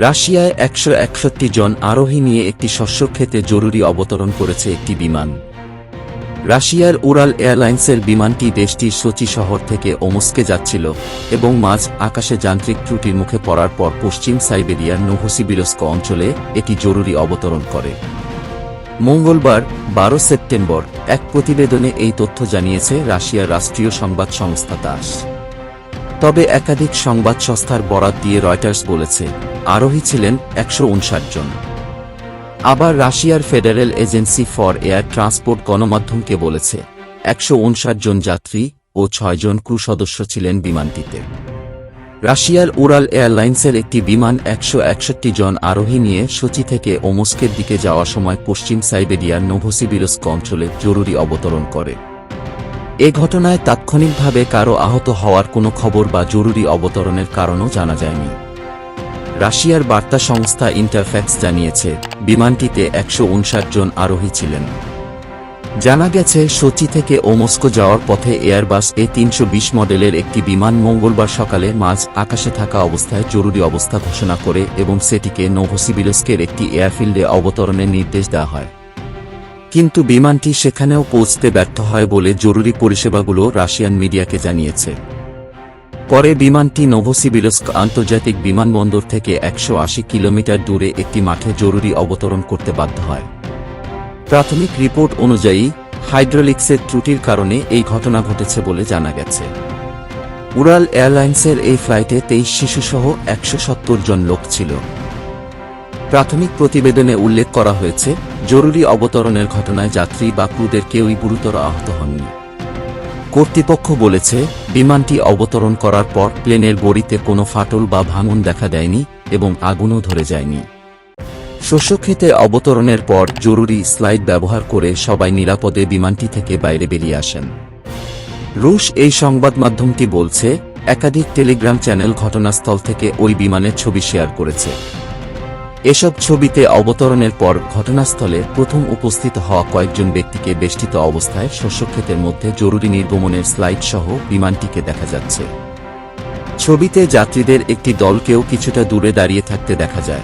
রাশিয়ায় 161 জন আরোহী নিয়ে একটি শস্যক্ষেতে জরুরি অবতরণ করেছে একটি বিমান। রাশিয়ার উরাল এয়ারলাইন্সের বিমানটি দেশটির সোচি শহর থেকে ওমস্কে যাচ্ছিল এবং মাঝ আকাশে যান্ত্রিক ত্রুটির মুখে পড়ার পর পশ্চিম সাইবেরিয়ার নোভোসিবিরস্ক অঞ্চলে এটি জরুরি অবতরণ করে। মঙ্গলবার 12 সেপ্টেম্বর এক প্রতিবেদনে এই তথ্য জানিয়েছে রাশিয়ার রাষ্ট্রীয় সংবাদ সংস্থা তাস। তবে একাধিক সংবাদ সংস্থার বরাত দিয়ে রয়টার্স বলেছে, আরোহী ছিলেন 159 জন। আবার রাশিয়ার federal agency for air transport গণমাধ্যমকে বলেছে, 159 জন যাত্রী ও 6 জন ক্রু সদস্য ছিলেন বিমানটিতে। রাশিয়ার উরাল এয়ারলাইন্সের একটি বিমান 161 জন আরোহী নিয়ে সোচি থেকে ওমস্কের দিকে যাওয়ার সময় পশ্চিম সাইবেরিয়ার নোভোসিবিরস্ক অঞ্চলে জরুরি অবতরণ করে। এ ঘটনায় তাৎক্ষণিকভাবে কারও আহত হওয়ার কোনো খবর বা জরুরি অবতরণের কারণও জানা যায়নি। রাশিয়ার বার্তা সংস্থা ইন্টারফ্যাক্স জানিয়েছে, বিমানটিতে 159 জন আরোহী ছিলেন। জানা গেছে, সোচি থেকে ওমস্কো যাওয়ার পথে এয়ারবাস A320 মডেলের একটি বিমান মঙ্গলবার সকালে মাঝ আকাশে থাকা অবস্থায় জরুরি অবস্থা ঘোষণা করে এবং সেটিকে নোভোসিবিরস্কের একটি এয়ারফিল্ডে অবতরণের নির্দেশ দেওয়া হয়। কিন্তু বিমানটি সেখানেও পৌঁছতে ব্যর্থ হয় বলে জরুরি পরিষেবাগুলো রাশিয়ান মিডিয়াকে জানিয়েছে। পরে বিমানটি নোভোসিবিরস্ক আন্তর্জাতিক বিমানবন্দর থেকে 180 কিলোমিটার দূরে একটি মাঠে জরুরি অবতরণ করতে বাধ্য হয়। প্রাথমিক রিপোর্ট অনুযায়ী হাইড্রোলিক্সের ত্রুটির কারণে এই ঘটনা ঘটেছে বলে জানা গেছে। উরাল এয়ারলাইন্সের এই ফ্লাইটে 23 শিশুসহ 170 জন লোক ছিল। প্রাথমিক প্রতিবেদনে উল্লেখ করা হয়েছে, জরুরি অবতরণের ঘটনায় যাত্রী বা ক্রুদের কেউই গুরুতর আহত হননি। কর্তৃপক্ষ বলেছে, বিমানটি অবতরণ করার পর প্লেনের বডিতে কোনো ফাটল বা ভাঙন দেখা দেয়নি এবং আগুনও ধরে যায়নি। শস্যক্ষেতে অবতরণের পর জরুরি স্লাইড ব্যবহার করে সবাই নিরাপদে বিমানটি থেকে বাইরে বেরিয়ে আসেন। রুশ এই সংবাদ মাধ্যমটি বলছে, একাধিক টেলিগ্রাম চ্যানেল ঘটনাস্থল থেকে ওই বিমানের ছবি শেয়ার করেছে। এসব ছবিতে অবতরণের পর ঘটনাস্থলে প্রথম উপস্থিত হওয়া কয়েকজন ব্যক্তিকে বেষ্টিত অবস্থায় শস্যক্ষেতের মধ্যে জরুরি নির্গমনের স্লাইড সহ বিমানটিকে দেখা যাচ্ছে। ছবিতে যাত্রীদের একটি দলকেও কিছুটা দূরে দাঁড়িয়ে থাকতে দেখা যায়।